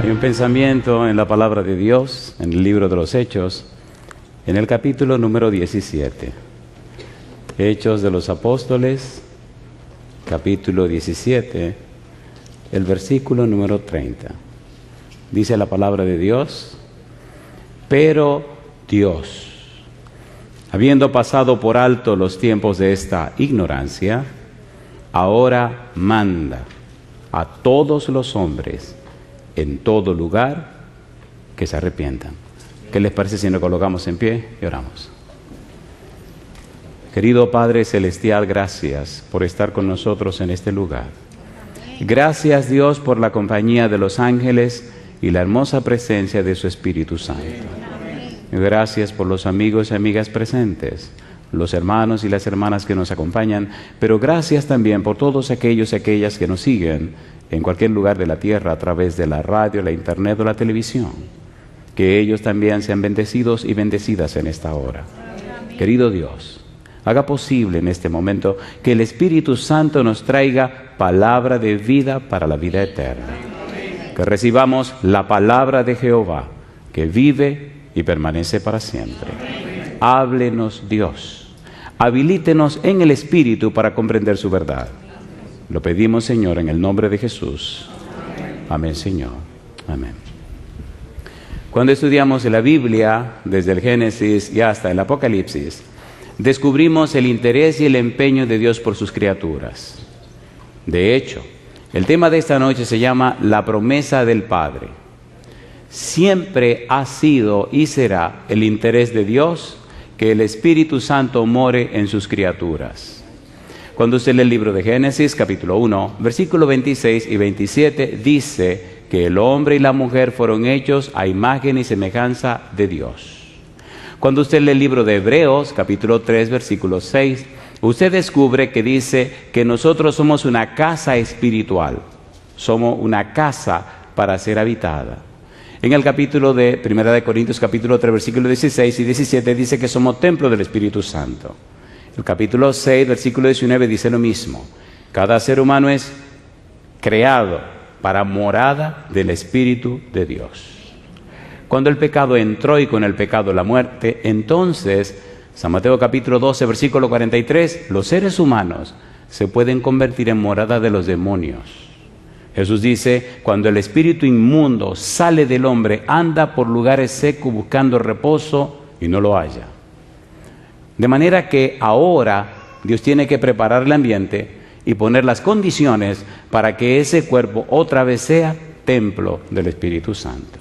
Hay un pensamiento en la palabra de Dios, en el libro de los Hechos, en el capítulo número 17. Hechos de los Apóstoles, capítulo 17, el versículo número 30. Dice la palabra de Dios: pero Dios, habiendo pasado por alto los tiempos de esta ignorancia, ahora manda a todos los hombres en todo lugar que se arrepientan. ¿Qué les parece si nos colocamos en pie y oramos? Querido Padre Celestial, gracias por estar con nosotros en este lugar. Gracias, Dios, por la compañía de los ángeles y la hermosa presencia de su Espíritu Santo. Gracias por los amigos y amigas presentes, los hermanos y las hermanas que nos acompañan, pero gracias también por todos aquellos y aquellas que nos siguen en cualquier lugar de la tierra a través de la radio, la internet o la televisión. Que ellos también sean bendecidos y bendecidas en esta hora. Querido Dios, haga posible en este momento que el Espíritu Santo nos traiga palabra de vida para la vida eterna. Que recibamos la palabra de Jehová, que vive y permanece para siempre. Háblenos, Dios. Habilítenos en el Espíritu para comprender su verdad. Lo pedimos, Señor, en el nombre de Jesús. Amén, Señor. Amén. Cuando estudiamos la Biblia, desde el Génesis y hasta el Apocalipsis, descubrimos el interés y el empeño de Dios por sus criaturas. De hecho, el tema de esta noche se llama la promesa del Padre. Siempre ha sido y será el interés de Dios que el Espíritu Santo more en sus criaturas. Cuando usted lee el libro de Génesis, capítulo 1, versículo 26 y 27, dice que el hombre y la mujer fueron hechos a imagen y semejanza de Dios. Cuando usted lee el libro de Hebreos, capítulo 3, versículo 6, usted descubre que dice que nosotros somos una casa espiritual, somos una casa para ser habitada. En el capítulo de 1 Corintios, capítulo 3, versículo 16 y 17, dice que somos templo del Espíritu Santo. El capítulo 6, versículo 19 dice lo mismo. Cada ser humano es creado para morada del Espíritu de Dios. Cuando el pecado entró y con el pecado la muerte, entonces, San Mateo capítulo 12, versículo 43, los seres humanos se pueden convertir en morada de los demonios. Jesús dice, cuando el espíritu inmundo sale del hombre, anda por lugares secos buscando reposo y no lo halla. De manera que ahora Dios tiene que preparar el ambiente y poner las condiciones para que ese cuerpo otra vez sea templo del Espíritu Santo.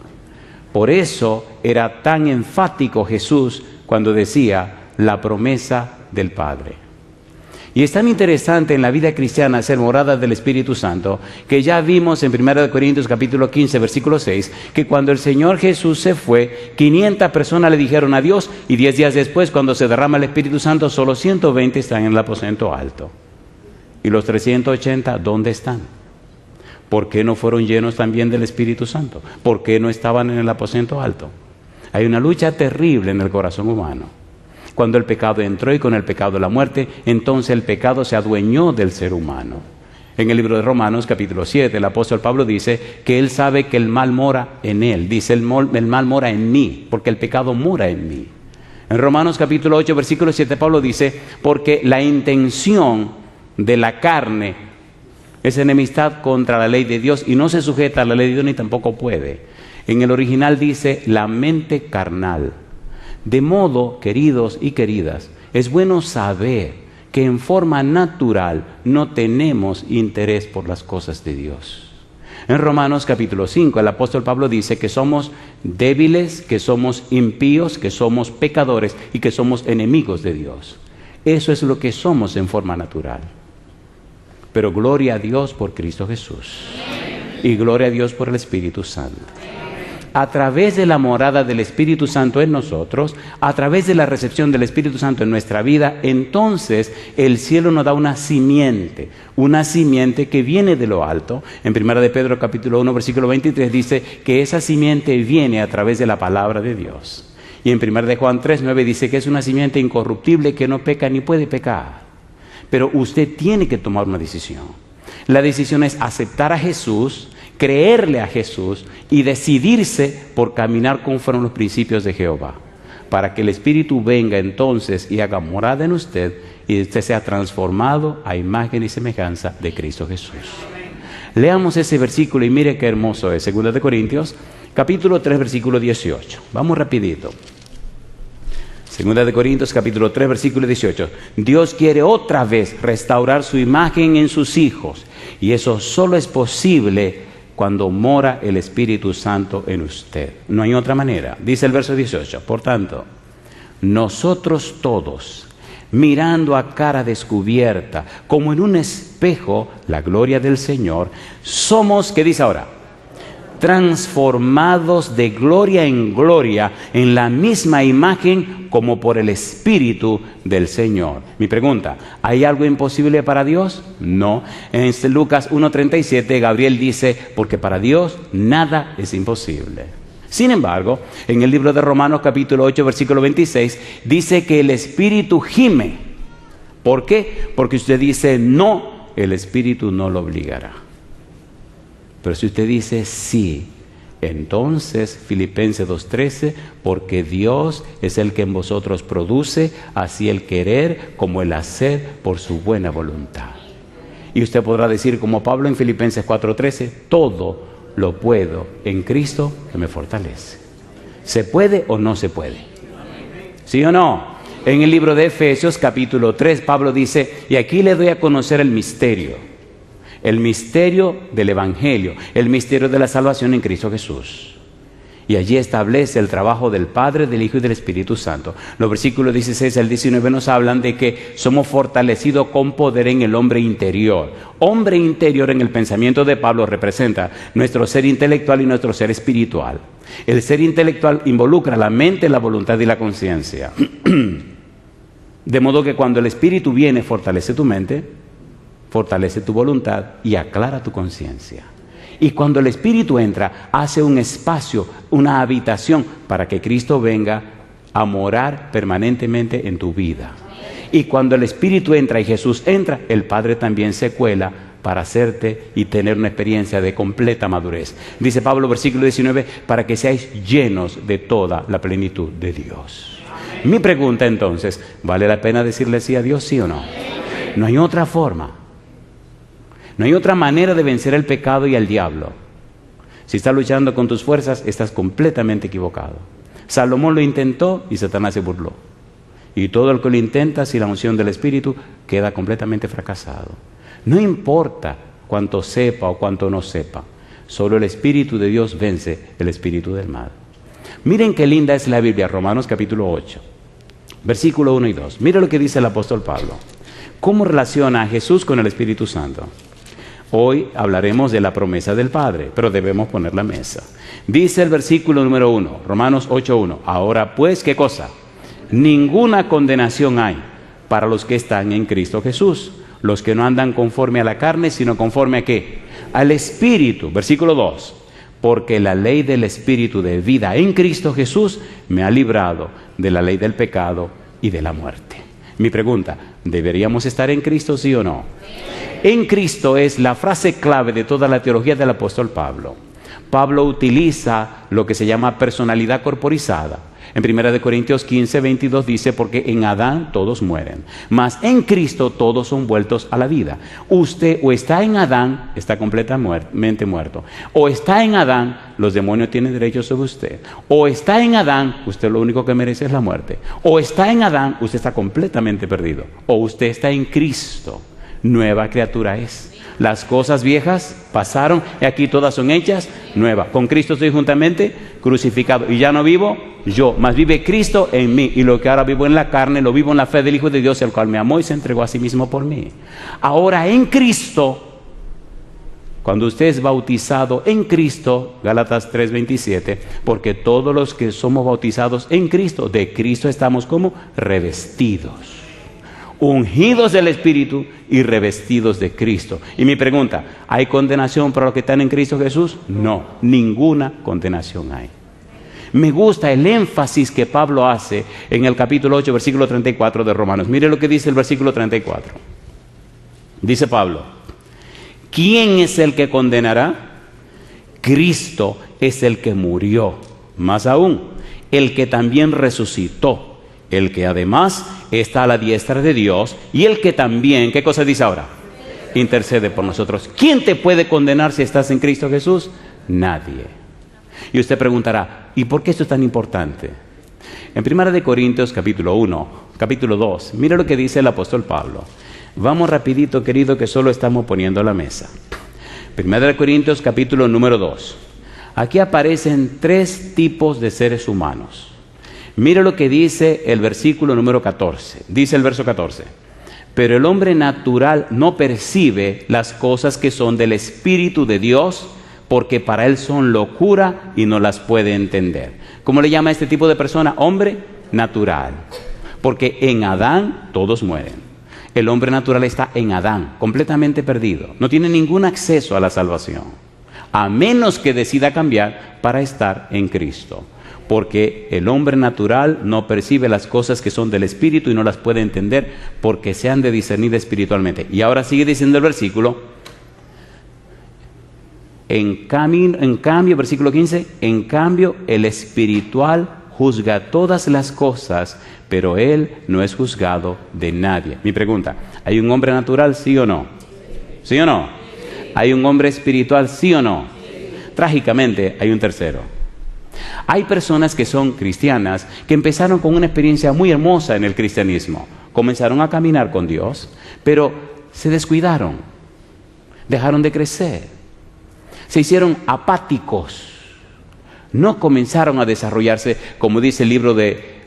Por eso era tan enfático Jesús cuando decía la promesa del Padre. Y es tan interesante en la vida cristiana ser morada del Espíritu Santo, que ya vimos en 1 Corintios capítulo 15, versículo 6, que cuando el Señor Jesús se fue, 500 personas le dijeron adiós, y 10 días después, cuando se derrama el Espíritu Santo, solo 120 están en el aposento alto. ¿Y los 380 dónde están? ¿Por qué no fueron llenos también del Espíritu Santo? ¿Por qué no estaban en el aposento alto? Hay una lucha terrible en el corazón humano. Cuando el pecado entró y con el pecado la muerte, entonces el pecado se adueñó del ser humano. En el libro de Romanos, capítulo 7, el apóstol Pablo dice que él sabe que el mal mora en él. Dice, el mal mora en mí, porque el pecado mora en mí. En Romanos, capítulo 8, versículo 7, Pablo dice, porque la intención de la carne es enemistad contra la ley de Dios y no se sujeta a la ley de Dios ni tampoco puede. En el original dice, la mente carnal. De modo, queridos y queridas, es bueno saber que en forma natural no tenemos interés por las cosas de Dios. En Romanos capítulo 5, el apóstol Pablo dice que somos débiles, que somos impíos, que somos pecadores y que somos enemigos de Dios. Eso es lo que somos en forma natural. Pero gloria a Dios por Cristo Jesús. Y gloria a Dios por el Espíritu Santo. A través de la morada del Espíritu Santo en nosotros, a través de la recepción del Espíritu Santo en nuestra vida, entonces el cielo nos da una simiente que viene de lo alto. En 1 de Pedro capítulo 1 versículo 23 dice que esa simiente viene a través de la palabra de Dios. Y en 1 de Juan 3:9 dice que es una simiente incorruptible que no peca ni puede pecar. Pero usted tiene que tomar una decisión. La decisión es aceptar a Jesús, creerle a Jesús y decidirse por caminar conforme a los principios de Jehová, para que el Espíritu venga entonces y haga morada en usted y usted sea transformado a imagen y semejanza de Cristo Jesús. Leamos ese versículo y mire qué hermoso es. 2 de Corintios, capítulo 3, versículo 18. Vamos rapidito. 2 de Corintios, capítulo 3, versículo 18. Dios quiere otra vez restaurar su imagen en sus hijos. Y eso solo es posible cuando mora el Espíritu Santo en usted. No hay otra manera. Dice el verso 18. Por tanto, nosotros todos, mirando a cara descubierta, como en un espejo, la gloria del Señor, somos, ¿qué dice ahora? Transformados de gloria en gloria en la misma imagen como por el Espíritu del Señor. Mi pregunta, ¿hay algo imposible para Dios? No. En Lucas 1:37 Gabriel dice, porque para Dios nada es imposible. Sin embargo, en el libro de Romanos capítulo 8 versículo 26 dice que el Espíritu gime. ¿Por qué? Porque usted dice no, el Espíritu no lo obligará. Pero si usted dice sí, entonces Filipenses 2:13, porque Dios es el que en vosotros produce así el querer como el hacer por su buena voluntad. Y usted podrá decir como Pablo en Filipenses 4:13, todo lo puedo en Cristo que me fortalece. ¿Se puede o no se puede? ¿Sí o no? En el libro de Efesios capítulo 3 Pablo dice, y aquí le doy a conocer el misterio del Evangelio, el misterio de la salvación en Cristo Jesús. Y allí establece el trabajo del Padre, del Hijo y del Espíritu Santo. Los versículos 16 al 19 nos hablan de que somos fortalecidos con poder en el hombre interior. Hombre interior en el pensamiento de Pablo representa nuestro ser intelectual y nuestro ser espiritual. El ser intelectual involucra la mente, la voluntad y la conciencia. De modo que cuando el Espíritu viene, fortalece tu mente, fortalece tu voluntad y aclara tu conciencia. Y cuando el Espíritu entra, hace un espacio, una habitación para que Cristo venga a morar permanentemente en tu vida. Y cuando el Espíritu entra y Jesús entra, el Padre también se cuela para hacerte y tener una experiencia de completa madurez. Dice Pablo, versículo 19, para que seáis llenos de toda la plenitud de Dios. Mi pregunta entonces, ¿vale la pena decirle sí a Dios, sí o no? No hay otra forma. No hay otra manera de vencer el pecado y al diablo. Si estás luchando con tus fuerzas, estás completamente equivocado. Salomón lo intentó y Satanás se burló. Y todo el que lo intenta sin la unción del Espíritu queda completamente fracasado. No importa cuánto sepa o cuánto no sepa. Solo el Espíritu de Dios vence el espíritu del mal. Miren qué linda es la Biblia, Romanos capítulo 8, versículo 1 y 2. Miren lo que dice el apóstol Pablo. ¿Cómo relaciona a Jesús con el Espíritu Santo? Hoy hablaremos de la promesa del Padre, pero debemos poner la mesa. Dice el versículo número 1, Romanos 8:1. Ahora pues, ¿qué cosa? Ninguna condenación hay para los que están en Cristo Jesús, los que no andan conforme a la carne, sino conforme a ¿qué? Al Espíritu. Versículo 2. Porque la ley del Espíritu de vida en Cristo Jesús me ha librado de la ley del pecado y de la muerte. Mi pregunta, ¿deberíamos estar en Cristo, sí o no? En Cristo es la frase clave de toda la teología del apóstol Pablo. Pablo utiliza lo que se llama personalidad corporizada. En 1 Corintios 15:22 dice, porque en Adán todos mueren, mas en Cristo todos son vueltos a la vida. Usted o está en Adán, está completamente muerto. O está en Adán, los demonios tienen derecho sobre usted. O está en Adán, usted lo único que merece es la muerte. O está en Adán, usted está completamente perdido. O usted está en Cristo, nueva criatura es. Las cosas viejas pasaron y aquí todas son hechas nuevas. Con Cristo estoy juntamente crucificado y ya no vivo yo, mas vive Cristo en mí. Y lo que ahora vivo en la carne, lo vivo en la fe del Hijo de Dios, el cual me amó y se entregó a sí mismo por mí. Ahora en Cristo, cuando usted es bautizado en Cristo, Gálatas 3:27, porque todos los que somos bautizados en Cristo, de Cristo estamos como revestidos, ungidos del Espíritu y revestidos de Cristo. Y mi pregunta, ¿hay condenación para los que están en Cristo Jesús? No, ninguna condenación hay. Me gusta el énfasis que Pablo hace en el capítulo 8, versículo 34 de Romanos. Mire lo que dice el versículo 34. Dice Pablo, ¿quién es el que condenará? Cristo es el que murió, más aún, el que también resucitó, el que además está a la diestra de Dios y el que también, ¿qué cosa dice ahora? Intercede por nosotros. ¿Quién te puede condenar si estás en Cristo Jesús? Nadie. Y usted preguntará, ¿y por qué esto es tan importante? En 1 Corintios capítulo 1, capítulo 2, mira lo que dice el apóstol Pablo. Vamos rapidito, querido, que solo estamos poniendo la mesa. 1 Corintios capítulo número 2. Aquí aparecen 3 tipos de seres humanos. Mira lo que dice el versículo número 14. Dice el verso 14. Pero el hombre natural no percibe las cosas que son del Espíritu de Dios, porque para él son locura y no las puede entender. ¿Cómo le llama a este tipo de persona? Hombre natural. Porque en Adán todos mueren. El hombre natural está en Adán, completamente perdido. No tiene ningún acceso a la salvación, a menos que decida cambiar para estar en Cristo. Porque el hombre natural no percibe las cosas que son del Espíritu y no las puede entender porque se han de discernir espiritualmente. Y ahora sigue diciendo el versículo. En cambio, versículo 15, en cambio el espiritual juzga todas las cosas, pero él no es juzgado de nadie. Mi pregunta, ¿hay un hombre natural, sí o no? ¿Sí o no? ¿Hay un hombre espiritual, sí o no? Trágicamente, hay un tercero. Hay personas que son cristianas que empezaron con una experiencia muy hermosa en el cristianismo. Comenzaron a caminar con Dios, pero se descuidaron, dejaron de crecer, se hicieron apáticos. No comenzaron a desarrollarse, como dice el libro de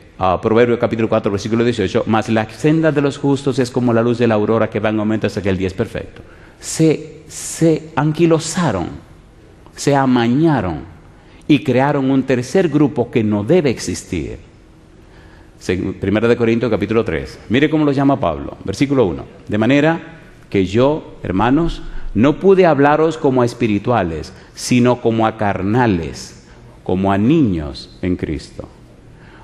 Proverbios capítulo 4, versículo 18, mas la senda de los justos es como la luz de la aurora que va en aumento hasta que el día es perfecto. Se anquilosaron, se amañaron y crearon un tercer grupo que no debe existir. 1 Corintios capítulo 3, mire cómo lo llama Pablo, versículo 1. De manera que yo, hermanos, no pude hablaros como a espirituales, sino como a carnales, como a niños en Cristo.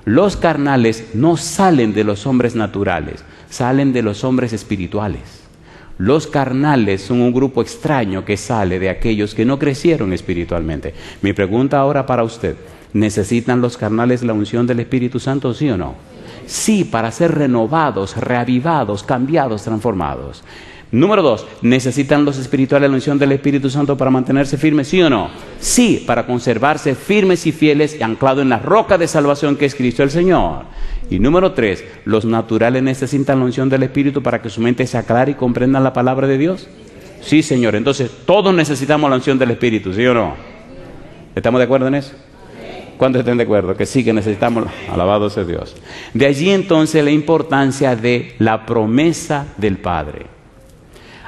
Los carnales no salen de los hombres naturales, salen de los hombres espirituales. Los carnales son un grupo extraño que sale de aquellos que no crecieron espiritualmente. Mi pregunta ahora para usted, ¿necesitan los carnales la unción del Espíritu Santo, sí o no? Sí, para ser renovados, reavivados, cambiados, transformados. Número 2, ¿necesitan los espirituales la unción del Espíritu Santo para mantenerse firmes, sí o no? Sí, para conservarse firmes y fieles y anclados en la roca de salvación que es Cristo el Señor. Y número 3, ¿los naturales necesitan la unción del Espíritu para que su mente se aclare y comprendan la palabra de Dios? Sí, Señor. Entonces, todos necesitamos la unción del Espíritu, ¿sí o no? ¿Estamos de acuerdo en eso? ¿Cuántos están de acuerdo? Que sí, que necesitamos. Alabado sea Dios. De allí entonces la importancia de la promesa del Padre.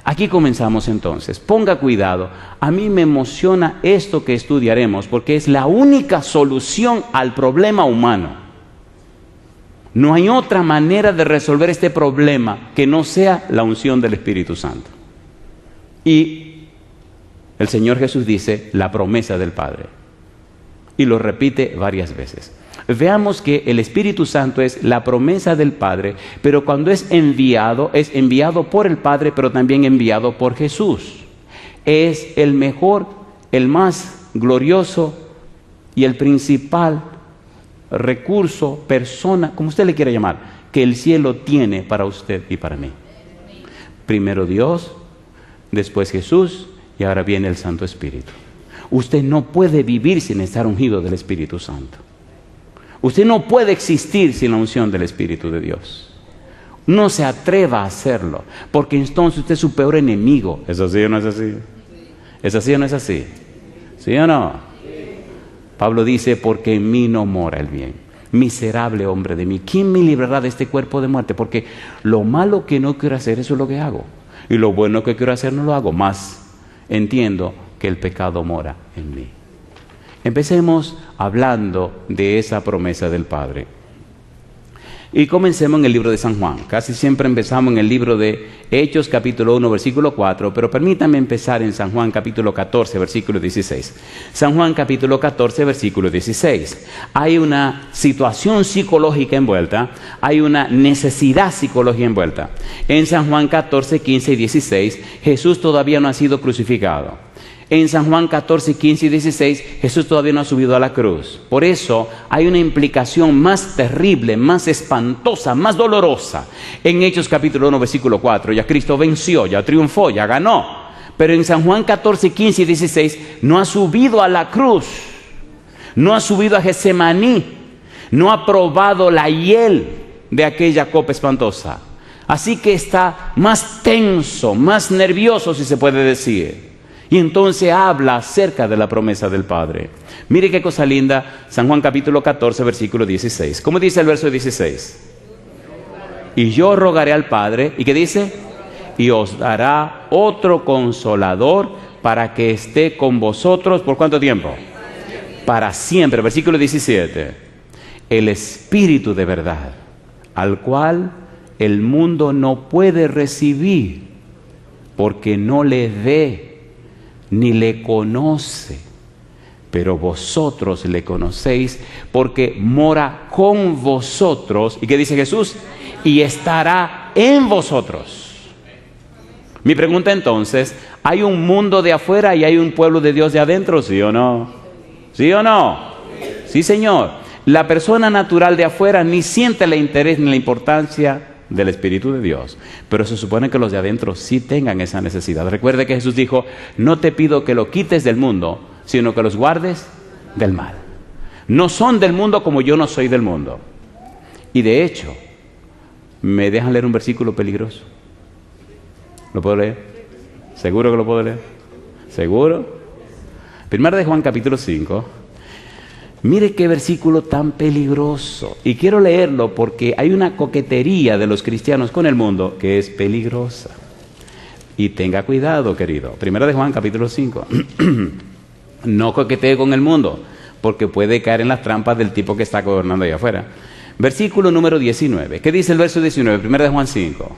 Aquí comenzamos entonces. Ponga cuidado. A mí me emociona esto que estudiaremos porque es la única solución al problema humano. No hay otra manera de resolver este problema que no sea la unción del Espíritu Santo. Y el Señor Jesús dice la promesa del Padre. Y lo repite varias veces. Veamos que el Espíritu Santo es la promesa del Padre, pero cuando es enviado por el Padre, pero también enviado por Jesús. Es el mejor, el más glorioso y el principal recurso, persona, como usted le quiera llamar, que el cielo tiene para usted y para mí. Primero Dios, después Jesús y ahora viene el Santo Espíritu. Usted no puede vivir sin estar ungido del Espíritu Santo. Usted no puede existir sin la unción del Espíritu de Dios. No se atreva a hacerlo, porque entonces usted es su peor enemigo. ¿Es así o no es así? ¿Es así o no es así? ¿Sí o no? Pablo dice, porque en mí no mora el bien. Miserable hombre de mí, ¿quién me librará de este cuerpo de muerte? Porque lo malo que no quiero hacer, eso es lo que hago. Y lo bueno que quiero hacer, no lo hago. Más entiendo que el pecado mora en mí. Empecemos hablando de esa promesa del Padre. Y comencemos en el libro de San Juan. Casi siempre empezamos en el libro de Hechos, capítulo 1, versículo 4, pero permítanme empezar en San Juan, capítulo 14, versículo 16. San Juan, capítulo 14, versículo 16. Hay una situación psicológica envuelta, hay una necesidad psicológica envuelta. En San Juan 14, 15 y 16, Jesús todavía no ha sido crucificado. En San Juan 14, 15 y 16, Jesús todavía no ha subido a la cruz. Por eso hay una implicación más terrible, más espantosa, más dolorosa. En Hechos capítulo 1, versículo 4, ya Cristo venció, ya triunfó, ya ganó. Pero en San Juan 14, 15 y 16, no ha subido a la cruz, no ha subido a Getsemaní, no ha probado la hiel de aquella copa espantosa. Así que está más tenso, más nervioso, si se puede decir. Y entonces habla acerca de la promesa del Padre. Mire qué cosa linda, San Juan capítulo 14, versículo 16. ¿Cómo dice el verso 16? Y yo rogaré al Padre, ¿y qué dice? Y os dará otro consolador para que esté con vosotros, ¿por cuánto tiempo? Para siempre. Versículo 17. El Espíritu de verdad, al cual el mundo no puede recibir, porque no le ve ni le conoce, pero vosotros le conocéis, porque mora con vosotros. ¿Y qué dice Jesús? Y estará en vosotros. Mi pregunta entonces, ¿hay un mundo de afuera y hay un pueblo de Dios de adentro? ¿Sí o no? ¿Sí o no? Sí, Señor. La persona natural de afuera ni siente el interés ni la importancia del Espíritu de Dios, pero se supone que los de adentro sí tengan esa necesidad. Recuerde que Jesús dijo: no te pido que lo quites del mundo, sino que los guardes del mal. No son del mundo como yo no soy del mundo. Y de hecho, ¿me dejan leer un versículo peligroso? ¿Lo puedo leer? ¿Seguro que lo puedo leer? ¿Seguro? Primera de Juan capítulo 5. Mire qué versículo tan peligroso. Y quiero leerlo porque hay una coquetería de los cristianos con el mundo que es peligrosa. Y tenga cuidado, querido. Primera de Juan, capítulo 5. No coquetee con el mundo, porque puede caer en las trampas del tipo que está gobernando allá afuera. Versículo número 19. ¿Qué dice el verso 19? Primera de Juan 5.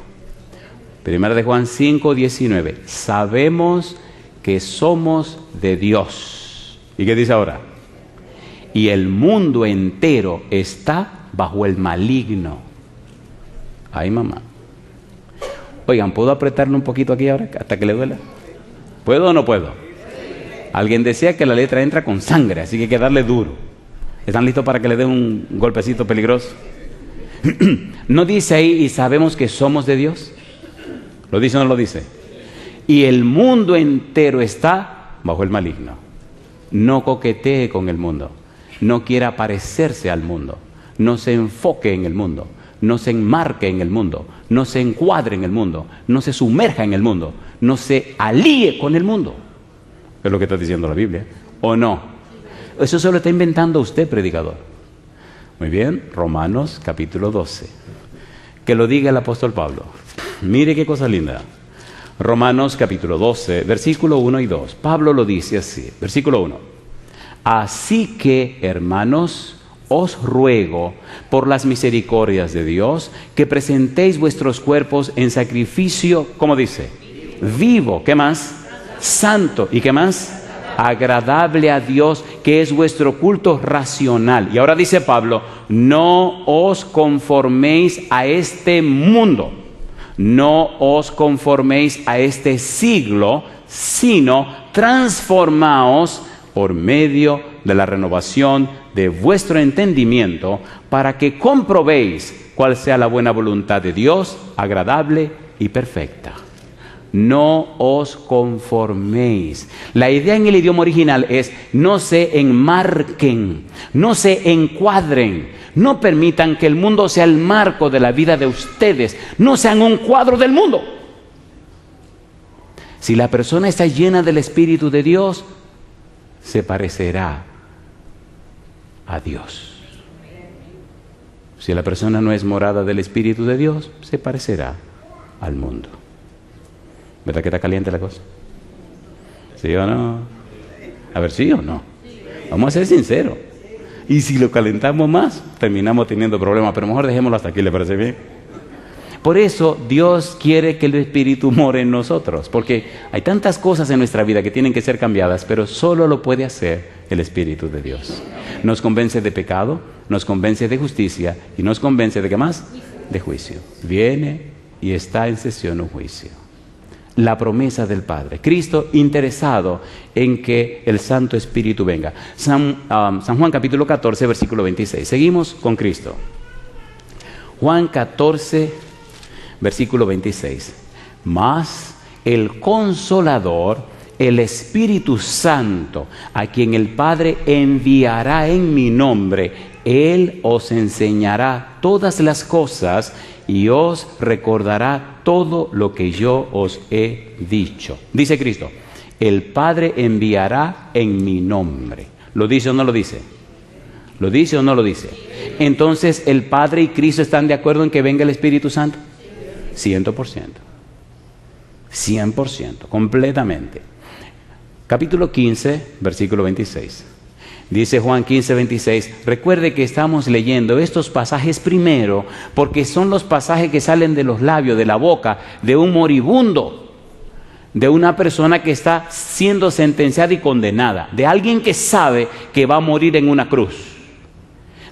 Primera de Juan 5, 19. Sabemos que somos de Dios. ¿Y qué dice ahora? Y el mundo entero está bajo el maligno. Ay, mamá. Oigan, ¿puedo apretarle un poquito aquí ahora hasta que le duela? ¿Puedo o no puedo? Alguien decía que la letra entra con sangre, así que hay que darle duro. ¿Están listos para que le dé un golpecito peligroso? ¿No dice ahí y sabemos que somos de Dios? ¿Lo dice o no lo dice? Y el mundo entero está bajo el maligno. No coquetee con el mundo. No quiera parecerse al mundo, no se enfoque en el mundo, no se enmarque en el mundo, no se encuadre en el mundo, no se sumerja en el mundo, no se alíe con el mundo. Es lo que está diciendo la Biblia, ¿o no? Eso se lo está inventando usted, predicador. Muy bien, Romanos capítulo 12. Que lo diga el apóstol Pablo. Mire qué cosa linda. Romanos capítulo 12, versículo 1 y 2. Pablo lo dice así, versículo 1. Así que, hermanos, os ruego por las misericordias de Dios que presentéis vuestros cuerpos en sacrificio, ¿cómo dice? Vivo, ¿qué más? Santo, ¿y qué más? Agradable a Dios, que es vuestro culto racional. Y ahora dice Pablo: no os conforméis a este mundo, no os conforméis a este siglo, sino transformaos por medio de la renovación de vuestro entendimiento, para que comprobéis cuál sea la buena voluntad de Dios, agradable y perfecta. No os conforméis. La idea en el idioma original es: no se enmarquen, no se encuadren, no permitan que el mundo sea el marco de la vida de ustedes, no sean un cuadro del mundo. Si la persona está llena del Espíritu de Dios, se parecerá a Dios. Si la persona no es morada del Espíritu de Dios, se parecerá al mundo. ¿Verdad que está caliente la cosa? ¿Sí o no? A ver, ¿sí o no? Vamos a ser sinceros. Y si lo calentamos más, terminamos teniendo problemas. Pero mejor dejémoslo hasta aquí, ¿le parece bien? Por eso Dios quiere que el Espíritu more en nosotros, porque hay tantas cosas en nuestra vida que tienen que ser cambiadas, pero solo lo puede hacer el Espíritu de Dios. Nos convence de pecado, nos convence de justicia y nos convence de ¿qué más? De juicio. Viene y está en sesión un juicio. la promesa del Padre. Cristo interesado en que el Santo Espíritu venga. San Juan capítulo 14, versículo 26. Seguimos con Cristo. Juan 14, versículo 26. Mas el Consolador, el Espíritu Santo, a quien el Padre enviará en mi nombre, Él os enseñará todas las cosas y os recordará todo lo que yo os he dicho. Dice Cristo, el Padre enviará en mi nombre. ¿Lo dice o no lo dice? ¿Lo dice o no lo dice? Entonces, ¿el Padre y Cristo están de acuerdo en que venga el Espíritu Santo? 100%. 100%, completamente. Capítulo 15, versículo 26. Dice Juan 15, 26, recuerde que estamos leyendo estos pasajes primero porque son los pasajes que salen de los labios, de la boca, de un moribundo, de una persona que está siendo sentenciada y condenada, de alguien que sabe que va a morir en una cruz,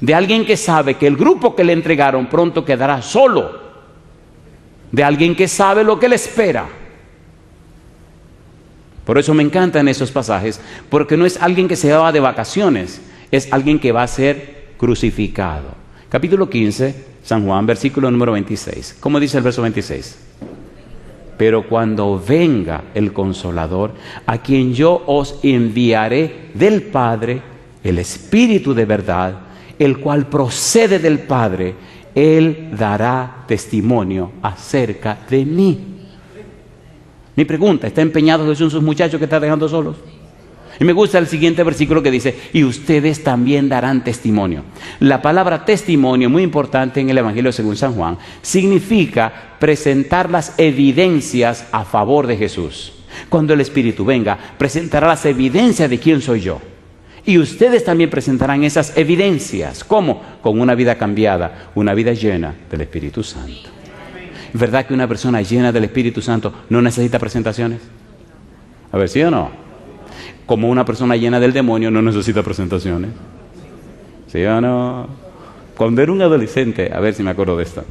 de alguien que sabe que el grupo que le entregaron pronto quedará solo, de alguien que sabe lo que le espera. Por eso me encantan esos pasajes, porque no es alguien que se va de vacaciones, es alguien que va a ser crucificado. Capítulo 15, San Juan, versículo número 26. ¿Cómo dice el verso 26? Pero cuando venga el Consolador, a quien yo os enviaré del Padre, el Espíritu de verdad, el cual procede del Padre, Él dará testimonio acerca de mí. Mi pregunta, ¿está empeñado Jesús en sus muchachos que está dejando solos? Y me gusta el siguiente versículo que dice, y ustedes también darán testimonio. La palabra testimonio, muy importante en el Evangelio según San Juan, significa presentar las evidencias a favor de Jesús. Cuando el Espíritu venga, presentará las evidencias de quién soy yo. Y ustedes también presentarán esas evidencias. ¿Cómo? Con una vida cambiada, una vida llena del Espíritu Santo. ¿Verdad que una persona llena del Espíritu Santo no necesita presentaciones? A ver, ¿sí o no? Como una persona llena del demonio no necesita presentaciones. ¿Sí o no? Cuando era un adolescente, a ver si me acuerdo de esto.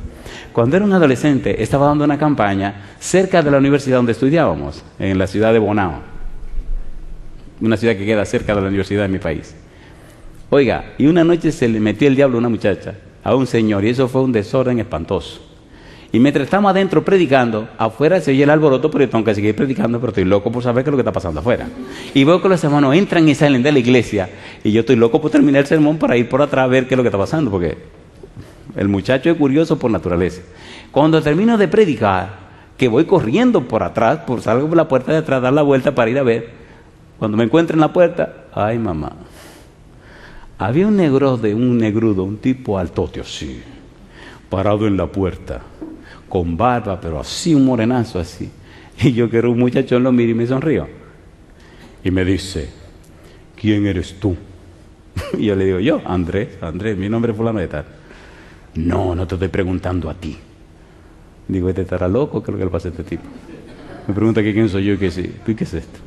Cuando era un adolescente, estaba dando una campaña cerca de la universidad donde estudiábamos, en la ciudad de Bonao. Una ciudad que queda cerca de la universidad de mi país. Oiga, y una noche se le metió el diablo a una muchacha, a un señor, y eso fue un desorden espantoso. Y mientras estamos adentro predicando, afuera se oye el alboroto, pero yo tengo que seguir predicando, pero estoy loco por saber qué es lo que está pasando afuera. Y veo que los hermanos entran y salen de la iglesia, y yo estoy loco por terminar el sermón para ir por atrás a ver qué es lo que está pasando, porque el muchacho es curioso por naturaleza. Cuando termino de predicar, que voy corriendo por atrás, salgo por la puerta de atrás, dar la vuelta para ir a ver, cuando me encuentro en la puerta, ¡ay, mamá! Había un negrudo, un tipo altote así, parado en la puerta, con barba, pero así, un morenazo así. Y yo, que era un muchachón, lo miro y me sonrío. Y me dice, ¿quién eres tú? Y yo le digo, yo, Andrés, mi nombre es fulano de tal. No, no te estoy preguntando a ti. Digo, este estará loco, ¿qué es lo que le pasa a este tipo? Me pregunta que quién soy yo y que sí. ¿Y qué es esto?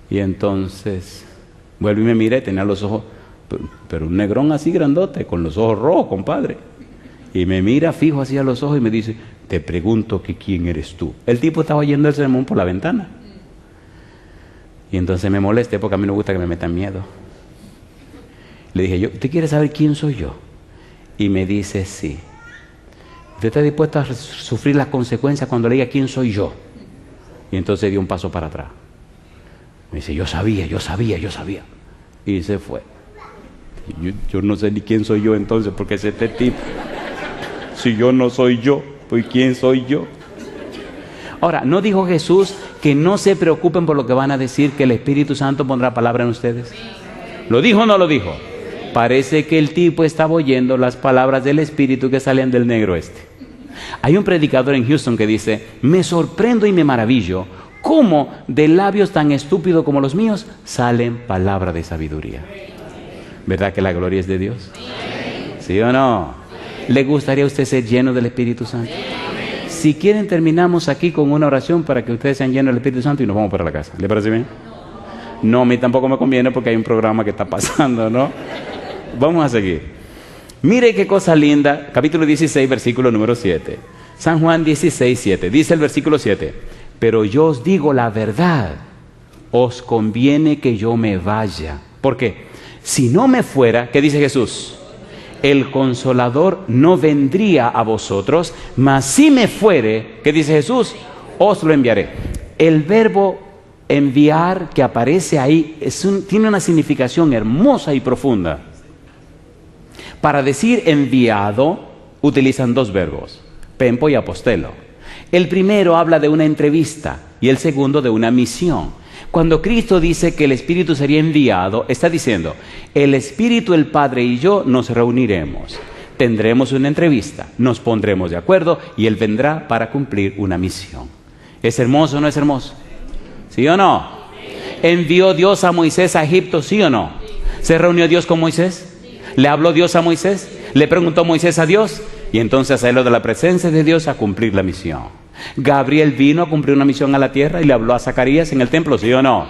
Y entonces, vuelve y me mira y tenía los ojos, pero un negrón así grandote, con los ojos rojos, compadre. Y me mira fijo así a los ojos y me dice, te pregunto que quién eres tú. El tipo estaba oyendo el sermón por la ventana. Y entonces me molesté porque a mí no me gusta que me metan miedo. Le dije, ¿usted quiere saber quién soy yo? Y me dice, sí. ¿Usted está dispuesto a sufrir las consecuencias cuando le diga quién soy yo? Y entonces dio un paso para atrás. Me dice, yo sabía. Y se fue. Yo no sé ni quién soy yo entonces, porque es este tipo. Si yo no soy yo, pues ¿quién soy yo? Ahora, ¿no dijo Jesús que no se preocupen por lo que van a decir, que el Espíritu Santo pondrá palabra en ustedes? ¿Lo dijo o no lo dijo? Parece que el tipo estaba oyendo las palabras del Espíritu que salían del negro este. Hay un predicador en Houston que dice, me sorprendo y me maravillo cómo de labios tan estúpidos como los míos salen palabras de sabiduría. ¿Verdad que la gloria es de Dios? ¿Sí o no? ¿Le gustaría a usted ser lleno del Espíritu Santo? Si quieren, terminamos aquí con una oración para que ustedes sean llenos del Espíritu Santo y nos vamos para la casa. ¿Le parece bien? No, a mí tampoco me conviene porque hay un programa que está pasando, ¿no? Vamos a seguir. Mire qué cosa linda. Capítulo 16, versículo número 7. San Juan 16, 7. Dice el versículo 7. Pero yo os digo la verdad, os conviene que yo me vaya. ¿Por qué? Si no me fuera, ¿qué dice Jesús? El Consolador no vendría a vosotros, mas si me fuere, ¿qué dice Jesús? Os lo enviaré. El verbo enviar que aparece ahí tiene una significación hermosa y profunda. Para decir enviado, utilizan dos verbos, pempo y apostelo. El primero habla de una entrevista y el segundo de una misión. Cuando Cristo dice que el Espíritu sería enviado, está diciendo, el Espíritu, el Padre y yo nos reuniremos, tendremos una entrevista, nos pondremos de acuerdo y Él vendrá para cumplir una misión. ¿Es hermoso o no es hermoso? ¿Sí o no? ¿Envió Dios a Moisés a Egipto? ¿Sí o no? ¿Se reunió Dios con Moisés? ¿Le habló Dios a Moisés? ¿Le preguntó Moisés a Dios? Y entonces salió de la presencia de Dios a cumplir la misión. Gabriel vino a cumplir una misión a la tierra y le habló a Zacarías en el templo, ¿sí o no?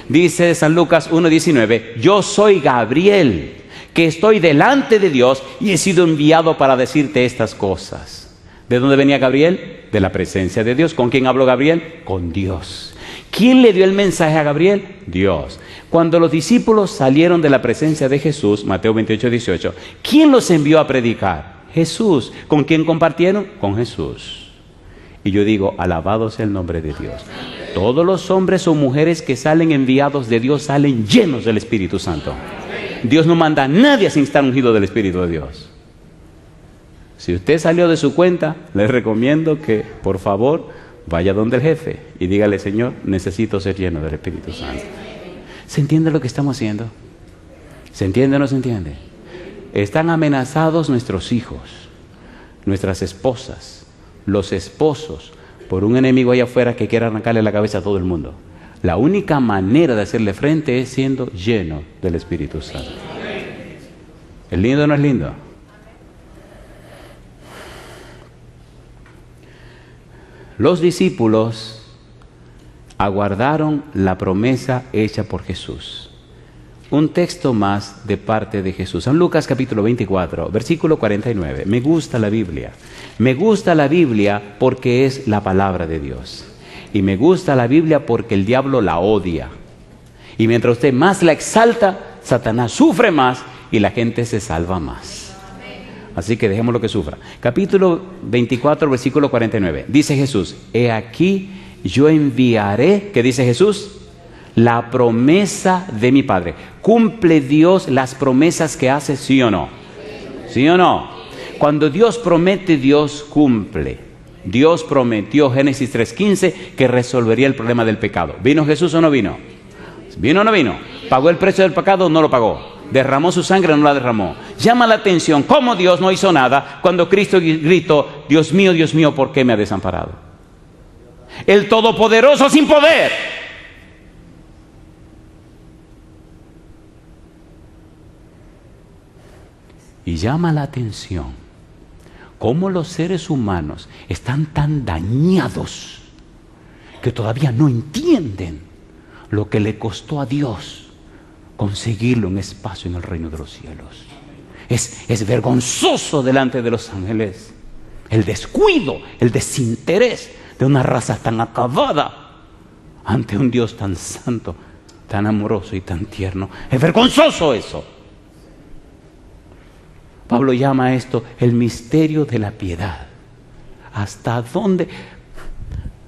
Dice San Lucas 1:19, yo soy Gabriel, que estoy delante de Dios y he sido enviado para decirte estas cosas. ¿De dónde venía Gabriel? De la presencia de Dios. ¿Con quién habló Gabriel? Con Dios. ¿Quién le dio el mensaje a Gabriel? Dios. Cuando los discípulos salieron de la presencia de Jesús, Mateo 28:18, ¿quién los envió a predicar? Jesús. ¿Con quién compartieron? Con Jesús. Y yo digo, alabado sea el nombre de Dios. Todos los hombres o mujeres que salen enviados de Dios salen llenos del Espíritu Santo. Dios no manda a nadie sin estar ungido del Espíritu de Dios. Si usted salió de su cuenta, les recomiendo que, por favor, vaya donde el jefe y dígale, Señor, necesito ser lleno del Espíritu Santo. ¿Se entiende lo que estamos haciendo? ¿Se entiende o no se entiende? Están amenazados nuestros hijos, nuestras esposas, los esposos, por un enemigo allá afuera que quiere arrancarle la cabeza a todo el mundo. La única manera de hacerle frente es siendo lleno del Espíritu Santo. ¿Es lindo o no es lindo? Los discípulos aguardaron la promesa hecha por Jesús. Un texto más de parte de Jesús. San Lucas capítulo 24, versículo 49. Me gusta la Biblia. Me gusta la Biblia porque es la palabra de Dios. Y me gusta la Biblia porque el diablo la odia. Y mientras usted más la exalta, Satanás sufre más y la gente se salva más. Así que dejémoslo que sufra. Capítulo 24, versículo 49. Dice Jesús, he aquí yo enviaré, ¿qué dice Jesús? La promesa de mi Padre. ¿Cumple Dios las promesas que hace, sí o no? ¿Sí o no? Cuando Dios promete, Dios cumple. Dios prometió, Génesis 3:15, que resolvería el problema del pecado. ¿Vino Jesús o no vino? ¿Vino o no vino? ¿Pagó el precio del pecado o no lo pagó? ¿Derramó su sangre o no la derramó? Llama la atención cómo Dios no hizo nada cuando Cristo gritó, Dios mío, ¿por qué me ha desamparado? El Todopoderoso sin poder. Y llama la atención cómo los seres humanos están tan dañados que todavía no entienden lo que le costó a Dios conseguirlo un espacio en el reino de los cielos. Es vergonzoso delante de los ángeles el descuido, el desinterés de una raza tan acabada ante un Dios tan santo, tan amoroso y tan tierno. Es vergonzoso eso. Pablo llama a esto el misterio de la piedad. ¿Hasta dónde?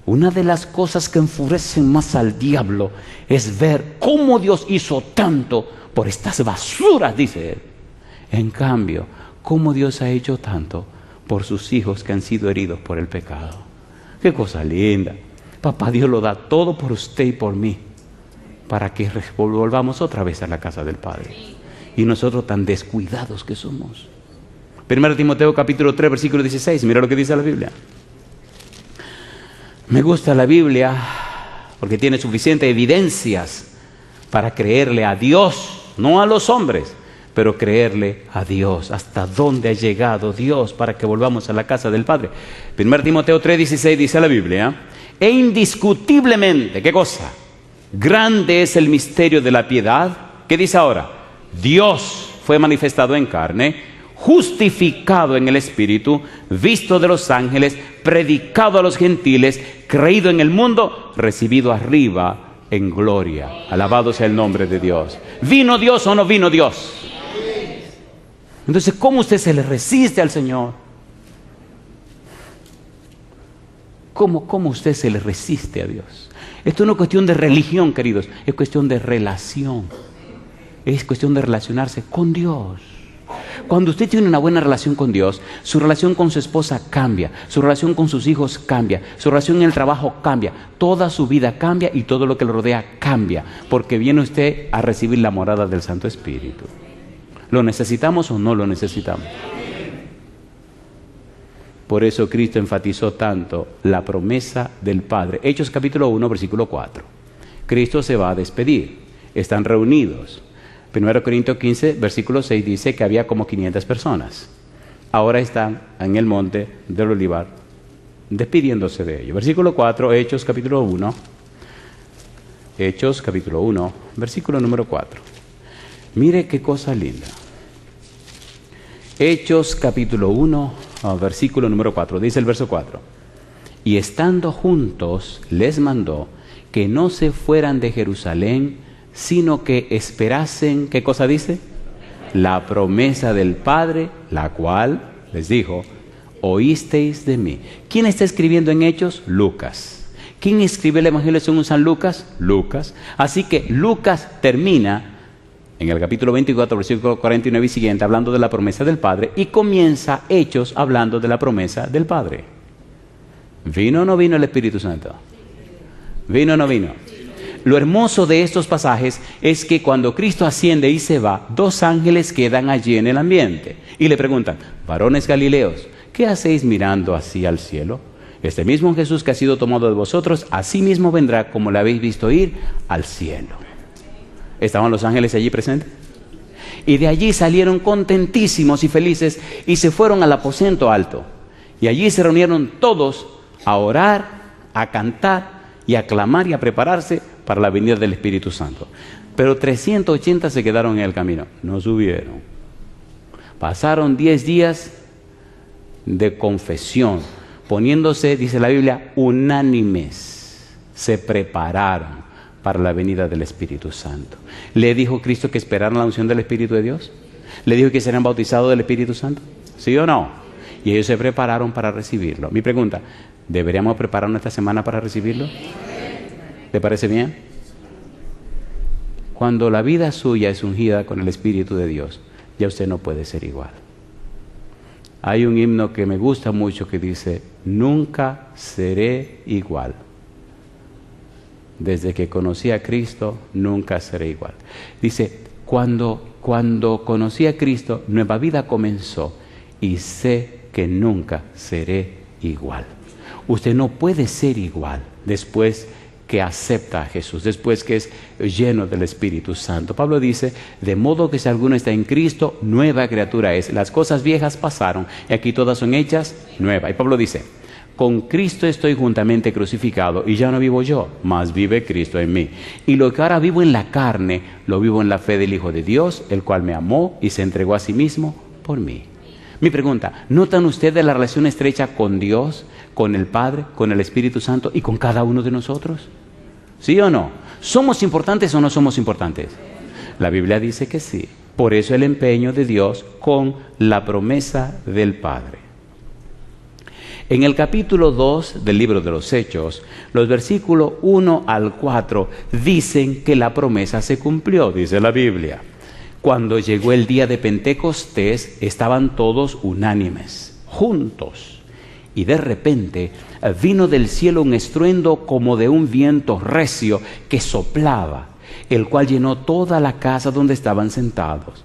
Una de las cosas que enfurecen más al diablo es ver cómo Dios hizo tanto por estas basuras, dice él. En cambio, cómo Dios ha hecho tanto por sus hijos que han sido heridos por el pecado. Qué cosa linda. Papá Dios lo da todo por usted y por mí, para que volvamos otra vez a la casa del Padre. Y nosotros tan descuidados que somos. 1 Timoteo capítulo 3, versículo 16. Mira lo que dice la Biblia. Me gusta la Biblia porque tiene suficientes evidencias para creerle a Dios, no a los hombres, pero creerle a Dios. ¿Hasta dónde ha llegado Dios para que volvamos a la casa del Padre? 1 Timoteo 3, 16 dice la Biblia. E indiscutiblemente, ¿qué cosa? Grande es el misterio de la piedad. ¿Qué dice ahora? Dios fue manifestado en carne, justificado en el Espíritu, visto de los ángeles, predicado a los gentiles, creído en el mundo, recibido arriba en gloria. Alabado sea el nombre de Dios. ¿Vino Dios o no vino Dios? Entonces, ¿cómo usted se le resiste al Señor? ¿Cómo usted se le resiste a Dios? Esto no es cuestión de religión, queridos, es cuestión de relación. Es cuestión de relacionarse con Dios. Cuando usted tiene una buena relación con Dios, su relación con su esposa cambia, su relación con sus hijos cambia, su relación en el trabajo cambia, toda su vida cambia y todo lo que le rodea cambia, porque viene usted a recibir la morada del Santo Espíritu. ¿Lo necesitamos o no lo necesitamos? Por eso Cristo enfatizó tanto la promesa del Padre. Hechos capítulo 1, versículo 4. Cristo se va a despedir. Están reunidos. 1 Corintios 15, versículo 6 dice que había como 500 personas. Ahora están en el monte del Olivar despidiéndose de ellos. Versículo 4, Hechos capítulo 1. Hechos capítulo 1, versículo número 4. Mire qué cosa linda. Hechos capítulo 1, versículo número 4. Dice el verso 4. Y estando juntos les mandó que no se fueran de Jerusalén, sino que esperasen, ¿qué cosa dice? La promesa del Padre, la cual les dijo, oísteis de mí. ¿Quién está escribiendo en Hechos? Lucas. ¿Quién escribe el Evangelio según San Lucas? Lucas. Así que Lucas termina en el capítulo 24, versículo 49 y siguiente, hablando de la promesa del Padre, y comienza Hechos hablando de la promesa del Padre. ¿Vino o no vino el Espíritu Santo? ¿Vino o no vino? Lo hermoso de estos pasajes es que cuando Cristo asciende y se va, dos ángeles quedan allí en el ambiente y le preguntan, varones galileos, ¿qué hacéis mirando así al cielo? Este mismo Jesús que ha sido tomado de vosotros, así mismo vendrá como le habéis visto ir al cielo. ¿Estaban los ángeles allí presentes? Y de allí salieron contentísimos y felices y se fueron al aposento alto. Y allí se reunieron todos a orar, a cantar y a clamar y a prepararse para la venida del Espíritu Santo. Pero 380 se quedaron en el camino, no subieron. Pasaron 10 días de confesión, poniéndose, dice la Biblia, unánimes. Se prepararon para la venida del Espíritu Santo. ¿Le dijo Cristo que esperaran la unción del Espíritu de Dios? ¿Le dijo que serán bautizados del Espíritu Santo? ¿Sí o no? Y ellos se prepararon para recibirlo. Mi pregunta, ¿deberíamos prepararnos esta semana para recibirlo? ¿Le parece bien? Cuando la vida suya es ungida con el Espíritu de Dios, ya usted no puede ser igual. Hay un himno que me gusta mucho que dice, nunca seré igual. Desde que conocí a Cristo, nunca seré igual. Dice, cuando conocí a Cristo, nueva vida comenzó y sé que nunca seré igual. Usted no puede ser igual después que acepta a Jesús, después que es lleno del Espíritu Santo. Pablo dice, de modo que si alguno está en Cristo, nueva criatura es. Las cosas viejas pasaron y aquí todas son hechas nuevas. Y Pablo dice, con Cristo estoy juntamente crucificado y ya no vivo yo, mas vive Cristo en mí. Y lo que ahora vivo en la carne, lo vivo en la fe del Hijo de Dios, el cual me amó y se entregó a sí mismo por mí. Mi pregunta, ¿notan ustedes la relación estrecha con Dios, con el Padre, con el Espíritu Santo y con cada uno de nosotros? ¿Sí o no? ¿Somos importantes o no somos importantes? La Biblia dice que sí. Por eso el empeño de Dios con la promesa del Padre. En el capítulo 2 del libro de los Hechos, los versículos 1 al 4 dicen que la promesa se cumplió, dice la Biblia. Cuando llegó el día de Pentecostés, estaban todos unánimes, juntos. Y de repente vino del cielo un estruendo como de un viento recio que soplaba, el cual llenó toda la casa donde estaban sentados.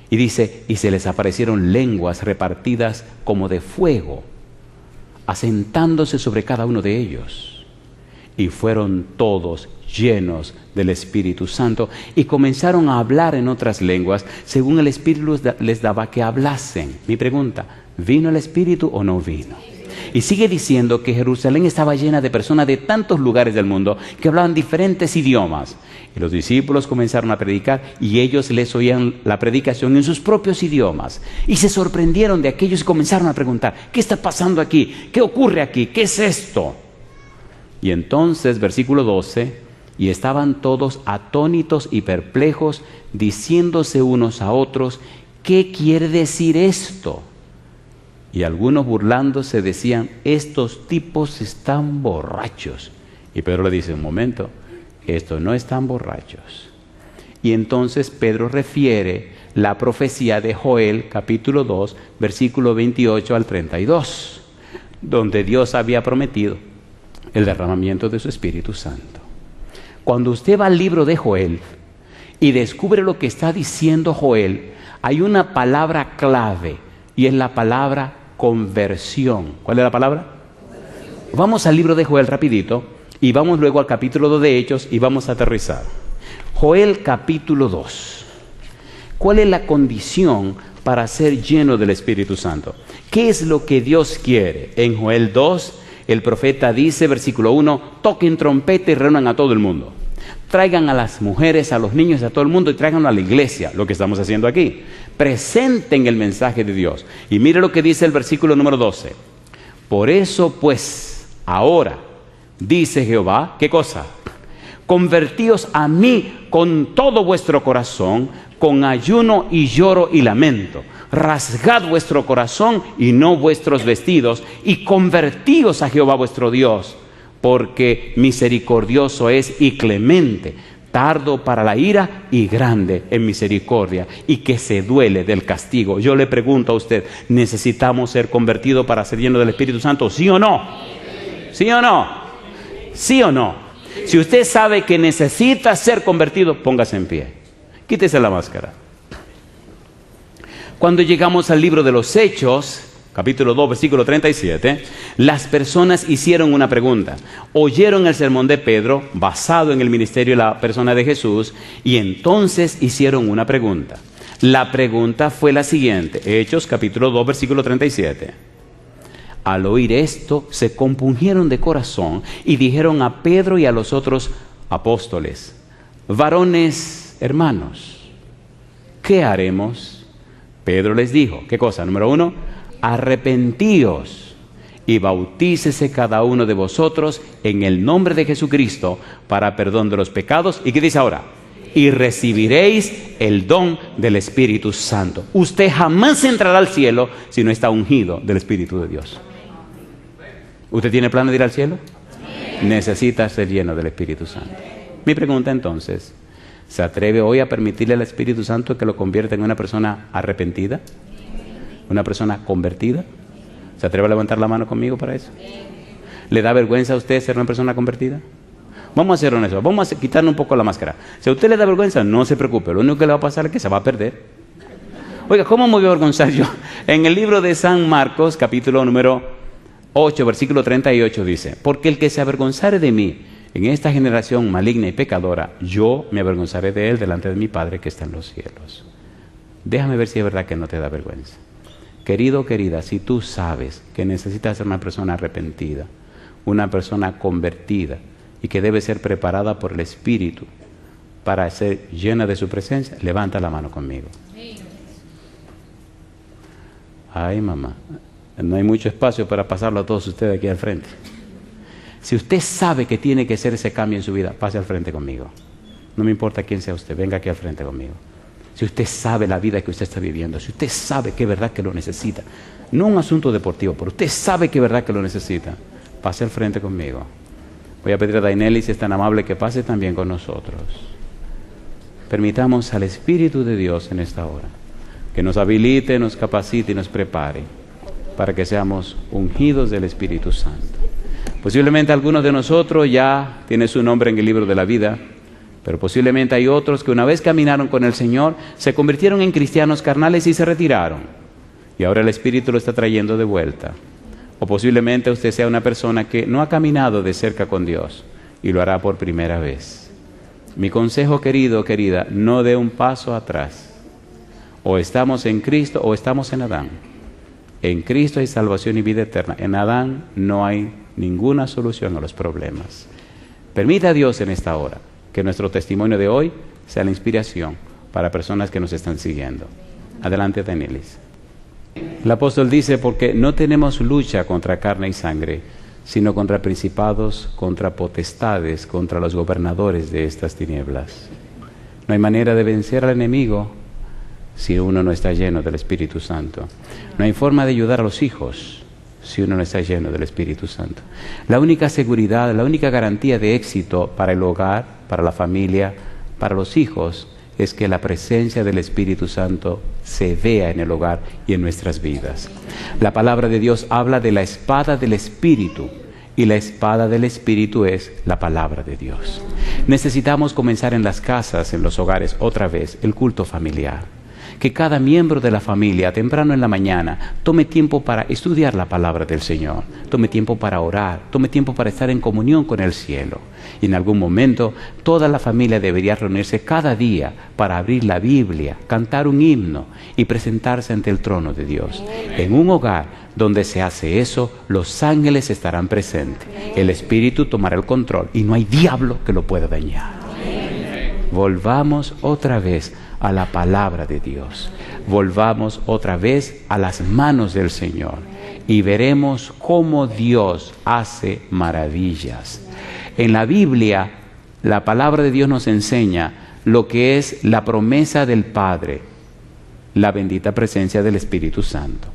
Y dice, y se les aparecieron lenguas repartidas como de fuego, asentándose sobre cada uno de ellos. Y fueron todos llenos del Espíritu Santo y comenzaron a hablar en otras lenguas según el Espíritu les daba que hablasen. Mi pregunta, ¿vino el Espíritu o no vino? Y sigue diciendo que Jerusalén estaba llena de personas de tantos lugares del mundo que hablaban diferentes idiomas. Y los discípulos comenzaron a predicar y ellos les oían la predicación en sus propios idiomas. Y se sorprendieron de aquellos y comenzaron a preguntar, ¿qué está pasando aquí? ¿Qué ocurre aquí? ¿Qué es esto? Y entonces, versículo 12, y estaban todos atónitos y perplejos, diciéndose unos a otros, ¿qué quiere decir esto? Y algunos burlándose decían, estos tipos están borrachos. Y Pedro le dice, un momento, estos no están borrachos. Y entonces Pedro refiere la profecía de Joel, capítulo 2, versículo 28 al 32, donde Dios había prometido el derramamiento de su Espíritu Santo. Cuando usted va al libro de Joel y descubre lo que está diciendo Joel, hay una palabra clave y es la palabra conversión. ¿Cuál es la palabra? Vamos al libro de Joel rapidito y vamos luego al capítulo 2 de Hechos y vamos a aterrizar. Joel capítulo 2. ¿Cuál es la condición para ser lleno del Espíritu Santo? ¿Qué es lo que Dios quiere? En Joel 2, el profeta dice, versículo 1, toquen trompeta y reúnan a todo el mundo. Traigan a las mujeres, a los niños, a todo el mundo y tráiganlo a la iglesia, lo que estamos haciendo aquí. Presenten el mensaje de Dios. Y mire lo que dice el versículo número 12. Por eso pues, ahora, dice Jehová, ¿qué cosa? Convertíos a mí con todo vuestro corazón, con ayuno y lloro y lamento. Rasgad vuestro corazón y no vuestros vestidos, y convertíos a Jehová vuestro Dios, porque misericordioso es y clemente, tardo para la ira y grande en misericordia, y que se duele del castigo. Yo le pregunto a usted, ¿necesitamos ser convertidos para ser llenos del Espíritu Santo? ¿Sí o no? ¿Sí o no? ¿Sí o no? Si usted sabe que necesita ser convertido, póngase en pie. Quítese la máscara. Cuando llegamos al libro de los Hechos, capítulo 2, versículo 37, las personas hicieron una pregunta. Oyeron el sermón de Pedro, basado en el ministerio de la persona de Jesús, y entonces hicieron una pregunta. La pregunta fue la siguiente, Hechos, capítulo 2, versículo 37. Al oír esto, se compungieron de corazón y dijeron a Pedro y a los otros apóstoles, varones hermanos, ¿qué haremos? Pedro les dijo, ¿qué cosa? Número 1, arrepentíos y bautícese cada uno de vosotros en el nombre de Jesucristo para perdón de los pecados. ¿Y qué dice ahora? Y recibiréis el don del Espíritu Santo. Usted jamás entrará al cielo si no está ungido del Espíritu de Dios. ¿Usted tiene planes de ir al cielo? Necesita ser lleno del Espíritu Santo. Mi pregunta entonces, ¿se atreve hoy a permitirle al Espíritu Santo que lo convierta en una persona arrepentida? ¿Una persona convertida? ¿Se atreve a levantar la mano conmigo para eso? ¿Le da vergüenza a usted ser una persona convertida? Vamos a hacer honestos, vamos a quitarle un poco la máscara. Si a usted le da vergüenza, no se preocupe, lo único que le va a pasar es que se va a perder. Oiga, ¿cómo me voy a avergonzar yo? En el libro de San Marcos, capítulo número 8, versículo 38 dice, porque el que se avergonzare de mí en esta generación maligna y pecadora, yo me avergonzaré de él delante de mi Padre que está en los cielos. Déjame ver si es verdad que no te da vergüenza. Querido, querida, si tú sabes que necesitas ser una persona arrepentida, una persona convertida y que debe ser preparada por el Espíritu para ser llena de su presencia, levanta la mano conmigo. Ay, mamá, no hay mucho espacio para pasarlo a todos ustedes aquí al frente. Si usted sabe que tiene que hacer ese cambio en su vida, pase al frente conmigo. No me importa quién sea usted, venga aquí al frente conmigo. Si usted sabe la vida que usted está viviendo, si usted sabe que es verdad que lo necesita, no un asunto deportivo, pero usted sabe que es verdad que lo necesita, pase al frente conmigo. Voy a pedir a Dainelli, si es tan amable, que pase también con nosotros. Permitamos al Espíritu de Dios en esta hora que nos habilite, nos capacite y nos prepare para que seamos ungidos del Espíritu Santo. Posiblemente algunos de nosotros ya tienen su nombre en el libro de la vida, pero posiblemente hay otros que una vez caminaron con el Señor, se convirtieron en cristianos carnales y se retiraron. Y ahora el Espíritu lo está trayendo de vuelta. O posiblemente usted sea una persona que no ha caminado de cerca con Dios y lo hará por primera vez. Mi consejo, querido, querida, no dé un paso atrás. O estamos en Cristo o estamos en Adán. En Cristo hay salvación y vida eterna. En Adán no hay ninguna solución a los problemas. Permita a Dios en esta hora que nuestro testimonio de hoy sea la inspiración para personas que nos están siguiendo. Adelante, Danielis. El apóstol dice, porque no tenemos lucha contra carne y sangre, sino contra principados, contra potestades, contra los gobernadores de estas tinieblas. No hay manera de vencer al enemigo si uno no está lleno del Espíritu Santo. No hay forma de ayudar a los hijos si uno no está lleno del Espíritu Santo. La única seguridad, la única garantía de éxito para el hogar, para la familia, para los hijos, es que la presencia del Espíritu Santo se vea en el hogar y en nuestras vidas. La palabra de Dios habla de la espada del Espíritu, y la espada del Espíritu es la palabra de Dios. Necesitamos comenzar en las casas, en los hogares, otra vez, el culto familiar. Que cada miembro de la familia, temprano en la mañana, tome tiempo para estudiar la palabra del Señor, tome tiempo para orar, tome tiempo para estar en comunión con el cielo. Y en algún momento, toda la familia debería reunirse cada día para abrir la Biblia, cantar un himno y presentarse ante el trono de Dios. En un hogar donde se hace eso, los ángeles estarán presentes. El Espíritu tomará el control y no hay diablo que lo pueda dañar. Volvamos otra vez a la palabra de Dios. Volvamos otra vez a las manos del Señor y veremos cómo Dios hace maravillas. En la Biblia, la palabra de Dios nos enseña lo que es la promesa del Padre, la bendita presencia del Espíritu Santo.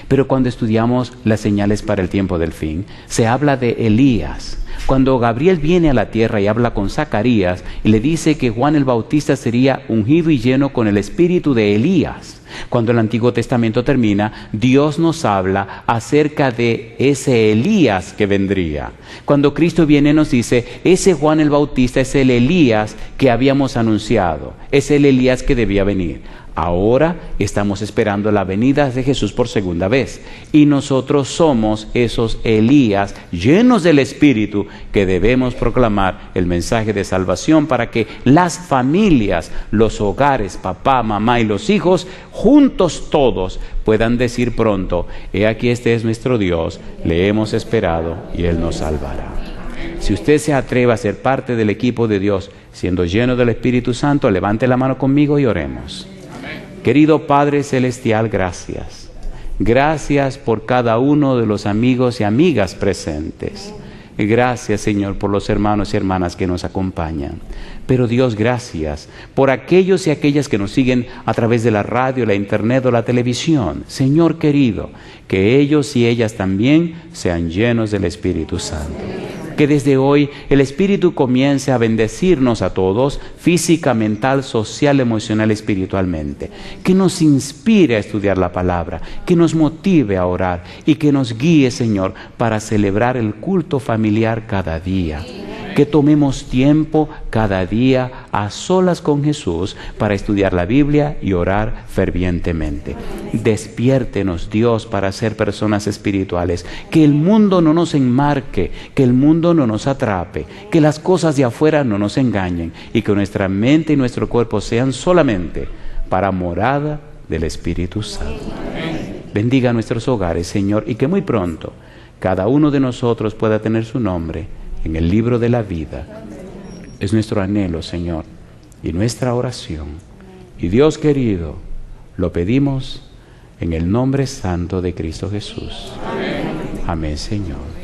Pero cuando estudiamos las señales para el tiempo del fin, se habla de Elías. Cuando Gabriel viene a la tierra y habla con Zacarías y le dice que Juan el Bautista sería ungido y lleno con el espíritu de Elías. Cuando el Antiguo Testamento termina, Dios nos habla acerca de ese Elías que vendría. Cuando Cristo viene nos dice, ese Juan el Bautista es el Elías que habíamos anunciado, es el Elías que debía venir. Ahora estamos esperando la venida de Jesús por segunda vez. Y nosotros somos esos Elías llenos del Espíritu que debemos proclamar el mensaje de salvación para que las familias, los hogares, papá, mamá y los hijos, juntos todos, puedan decir pronto, he aquí este es nuestro Dios, le hemos esperado y Él nos salvará. Si usted se atreve a ser parte del equipo de Dios, siendo lleno del Espíritu Santo, levante la mano conmigo y oremos. Querido Padre Celestial, gracias. Gracias por cada uno de los amigos y amigas presentes. Gracias, Señor, por los hermanos y hermanas que nos acompañan. Pero Dios, gracias por aquellos y aquellas que nos siguen a través de la radio, la internet o la televisión. Señor querido, que ellos y ellas también sean llenos del Espíritu Santo. Que desde hoy el Espíritu comience a bendecirnos a todos, física, mental, social, emocional, espiritualmente. Que nos inspire a estudiar la palabra, que nos motive a orar y que nos guíe, Señor, para celebrar el culto familiar cada día. Que tomemos tiempo cada día a solas con Jesús para estudiar la Biblia y orar fervientemente. Despiértenos, Dios, para ser personas espirituales. Que el mundo no nos enmarque, que el mundo no nos atrape, que las cosas de afuera no nos engañen y que nuestra mente y nuestro cuerpo sean solamente para morada del Espíritu Santo. Bendiga nuestros hogares, Señor, y que muy pronto cada uno de nosotros pueda tener su nombre en el libro de la vida. Es nuestro anhelo, Señor, y nuestra oración. Y Dios querido, lo pedimos en el nombre santo de Cristo Jesús. Amén, Señor.